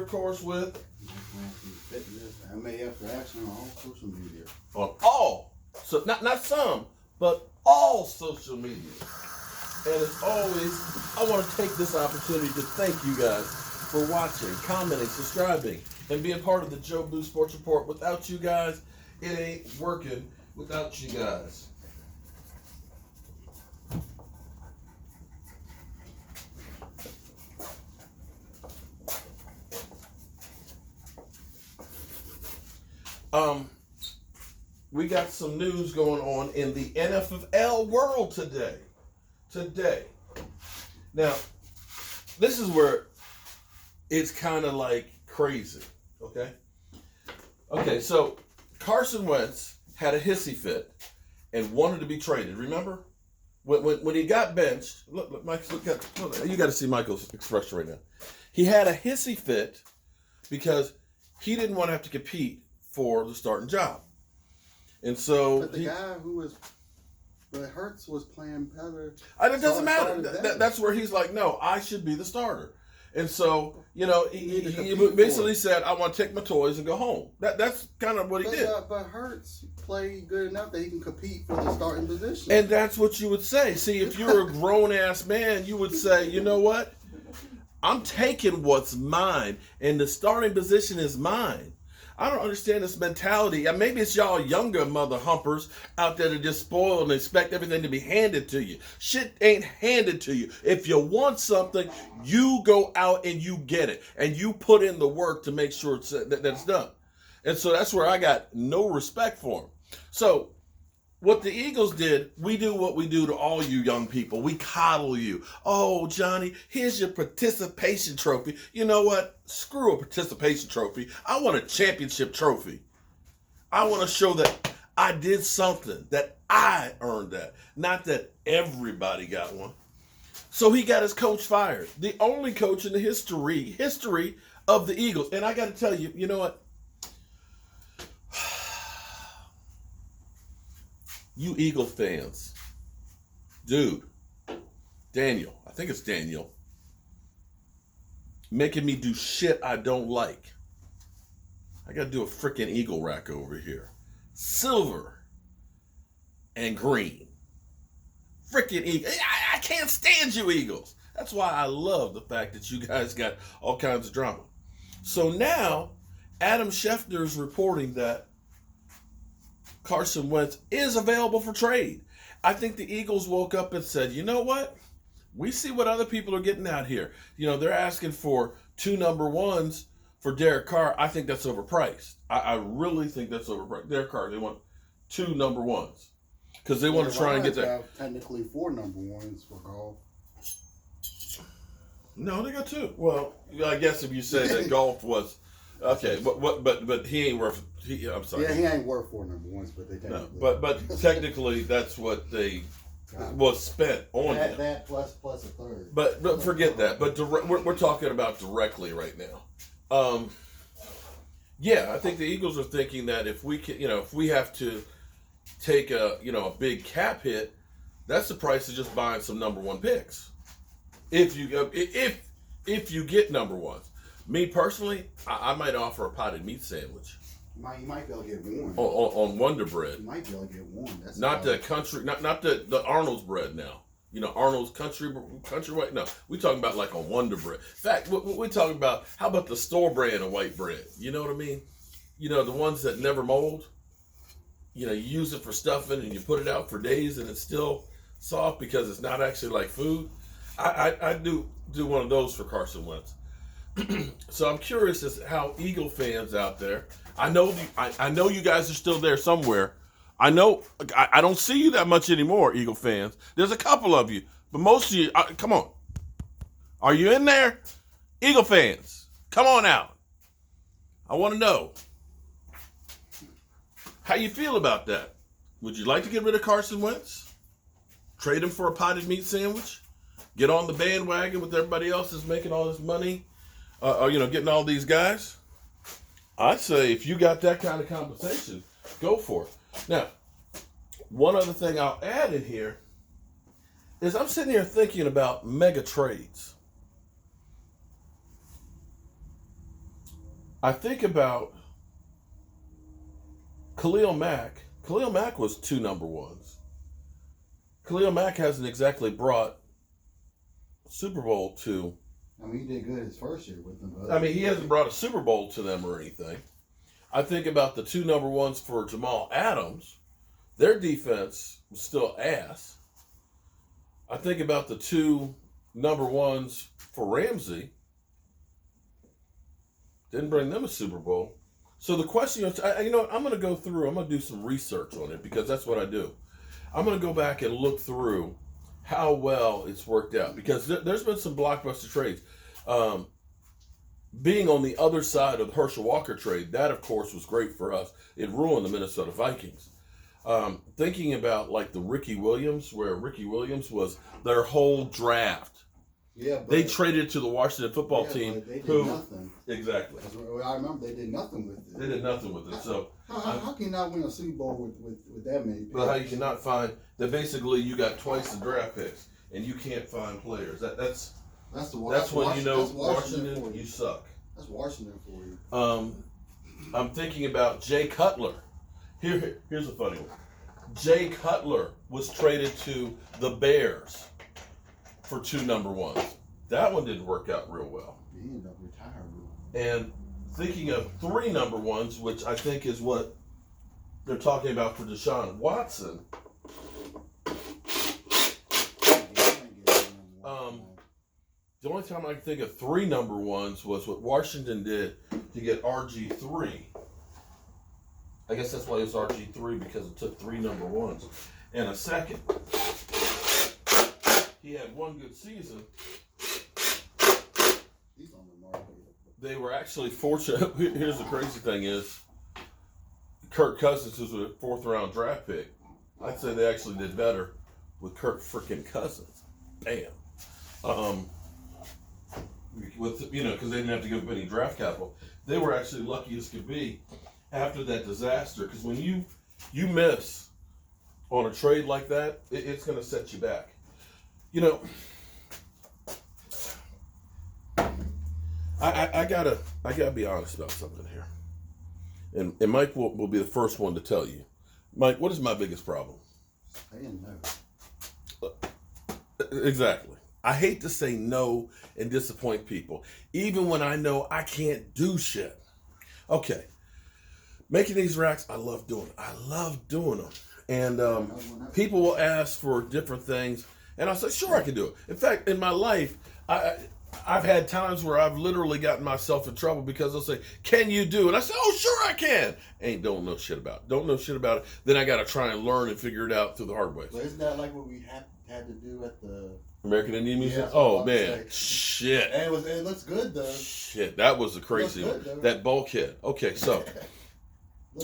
intercourse with? Fitness, MA After Action on all social media. On all. So not some, but all social media. And as always, I want to take this opportunity to thank you guys for watching, commenting, subscribing, and being part of the Joe Blue Sports Report. Without you guys, it ain't working without you guys. We got some news going on in the NFL world today. Now, this is where it's kind of like crazy, okay? Okay, so Carson Wentz had a hissy fit and wanted to be traded. Remember? When he got benched, look, Mike, look, you got to see Michael's expression right now. He had a hissy fit because he didn't want to have to compete for the starting job. And so but the guy who was Hurts was playing better. It doesn't matter. That's where he's like, no, I should be the starter. And so, he basically said, I want to take my toys and go home. That's kind of what he did. But Hurts played good enough that he can compete for the starting position. And that's what you would say. See, if you're a grown-ass man, you would say, you know what? I'm taking what's mine, and the starting position is mine. I don't understand this mentality. Maybe it's y'all younger mother humpers out there that just spoil and expect everything to be handed to you. Shit ain't handed to you. If you want something, you go out and you get it. And you put in the work to make sure that it's done. And so that's where I got no respect for them. So what the Eagles did, we do what we do to all you young people. We coddle you. Oh, Johnny, here's your participation trophy. You know what? Screw a participation trophy. I want a championship trophy. I want to show that I did something, that I earned that, not that everybody got one. So he got his coach fired. The only coach in the history of the Eagles. And I got to tell you, you know what? You Eagle fans, dude, Daniel, I think it's Daniel, making me do shit I don't like. I got to do a freaking Eagle rack over here. Silver and green. Freaking Eagle. I can't stand you Eagles. That's why I love the fact that you guys got all kinds of drama. So now, Adam Schefter's reporting that Carson Wentz is available for trade. I think the Eagles woke up and said, you know what? We see what other people are getting out here. They're asking for 2 number 1s for Derek Carr. I think that's overpriced. I really think that's overpriced. Derek Carr, they want 2 number 1s because they want to try and get that. Technically 4 number 1s for Goff. No, they got 2. Well, I guess if you say that Goff was okay, but he ain't worth. I'm sorry. Yeah, he ain't worth 4 number 1s, but they technically. No, but technically that's what they was spent on him. That plus a third. But forget that. But we're talking about directly right now. Yeah, I think the Eagles are thinking that if we can, if we have to take a big cap hit, that's the price of just buying some number 1 picks. If you get number 1s. Me personally, I might offer a potted meat sandwich. You might be able to get one. On Wonder Bread. You might be able to get one. That's not the country, not the Arnold's bread now. Arnold's country white. No, we talking about like a Wonder Bread. In fact, we're talking about, how about the store brand of white bread? You know what I mean? The ones that never mold. You use it for stuffing and you put it out for days and it's still soft because it's not actually like food. I do one of those for Carson Wentz. So I'm curious as to how Eagle fans out there. I know you guys are still there somewhere. I know I don't see you that much anymore, Eagle fans. There's a couple of you, but most of you, come on. Are you in there? Eagle fans, come on out. I want to know how you feel about that. Would you like to get rid of Carson Wentz? Trade him for a potted meat sandwich? Get on the bandwagon with everybody else that's making all this money? Getting all these guys? I'd say if you got that kind of compensation, go for it. Now, one other thing I'll add in here is I'm sitting here thinking about mega trades. I think about Khalil Mack. Khalil Mack was 2 number ones. Khalil Mack hasn't exactly brought Super Bowl to. I mean, he did good his first year with them. But I mean, he hasn't brought a Super Bowl to them or anything. I think about the 2 number ones for Jamal Adams. Their defense was still ass. I think about the 2 number ones for Ramsey. Didn't bring them a Super Bowl. So the question is, you know what, I'm going to go through, I'm going to do some research on it because that's what I do. I'm going to go back and look through how well it's worked out because there's been some blockbuster trades. Being on the other side of the Herschel Walker trade, that of course was great for us. It ruined the Minnesota Vikings. Thinking about like the Ricky Williams, where Ricky Williams was their whole draft. Yeah, but they traded to the Washington football team. They did nothing. Exactly. I remember they did nothing with it. They did nothing with it. So how can you not win a Super Bowl with that many picks? But how you cannot find that basically you got twice the draft picks and you can't find players. That's when you know Washington you suck. That's Washington for you. I'm thinking about Jay Cutler. Here's a funny one. Jay Cutler was traded to the Bears for 2 number ones. That one didn't work out real well. He ended up retiring. And thinking of 3 number ones, which I think is what they're talking about for Deshaun Watson. The only time I can think of 3 number ones was what Washington did to get RG3. I guess that's why it was RG3 because it took 3 number ones and a second. He had 1 good season. He's on the market. They were actually fortunate. Here's the crazy thing is, Kirk Cousins was a 4th round draft pick. I'd say they actually did better with Kirk freaking Cousins. Bam. Because they didn't have to give up any draft capital. They were actually lucky as could be after that disaster. Because when you miss on a trade like that, it's going to set you back. You know, I gotta be honest about something here, and Mike will be the first one to tell you. Mike, what is my biggest problem? I didn't know. Exactly. I hate to say no and disappoint people, even when I know I can't do shit. Okay, making these racks, I love doing it. I love doing them, and people will ask for different things. And I said, sure, I can do it. In fact, in my life, I've had times where I've literally gotten myself in trouble because they'll say, can you do it? And I say, oh, sure I can. Don't know shit about it. Then I got to try and learn and figure it out through the hard way. But isn't that like what we had to do at the American Indian Museum? Yeah, oh, man. Shit. And it looks good, though. Shit, that was a crazy one. That bulkhead. Okay, so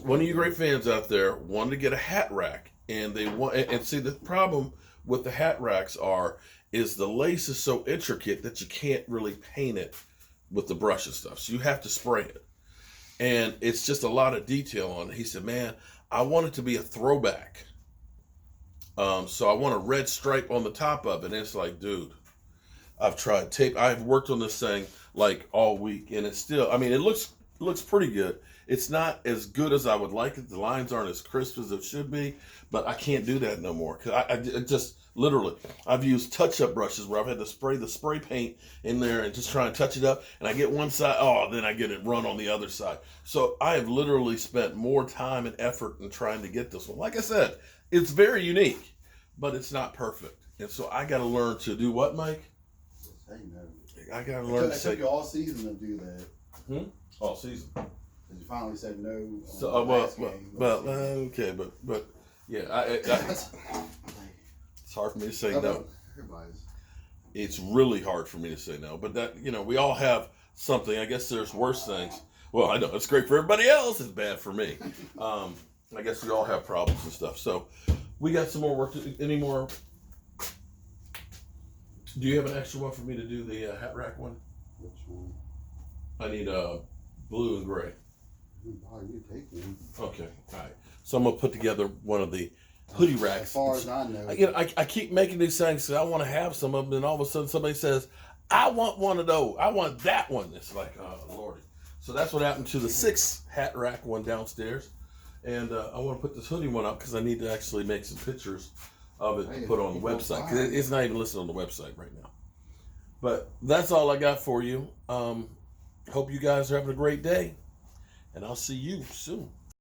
one of you great fans out there wanted to get a hat rack. And they want, and see, the problem with the hat racks is the lace is so intricate that you can't really paint it with the brush and stuff. So you have to spray it. And it's just a lot of detail on it. He said, man, I want it to be a throwback. So I want a red stripe on the top of it. And it's like, dude, I've tried tape. I've worked on this thing like all week. And it's still, I mean, it looks pretty good. It's not as good as I would like it. The lines aren't as crisp as it should be. But I can't do that no more. Because I just... Literally, I've used touch-up brushes where I've had to spray the spray paint in there and just try and touch it up. And I get one side, then I get it run on the other side. So I have literally spent more time and effort in trying to get this one. Like I said, it's very unique, but it's not perfect. And so I got to learn to do what, Mike? Say no. I got to learn to say. It took you all season to do that. All season. You finally said no. So, okay, but yeah, it's hard for me to say no. It's really hard for me to say no. But that, we all have something. I guess there's worse things. Well, I know it's great for everybody else. It's bad for me. I guess we all have problems and stuff. So we got some more work to do. Any more? Do you have an extra one for me to do the hat rack one? Which one? I need blue and gray. You take one. Okay. All right. So I'm going to put together one of the hoodie racks. As far as I know. I keep making these things because I want to have some of them, and all of a sudden somebody says, I want one of those. I want that one. It's like, oh, Lordy. So that's what happened to the 6 hat rack one downstairs. And I want to put this hoodie one up because I need to actually make some pictures of it to put on the website. 'Cause it's not even listed on the website right now. But that's all I got for you. Hope you guys are having a great day. And I'll see you soon.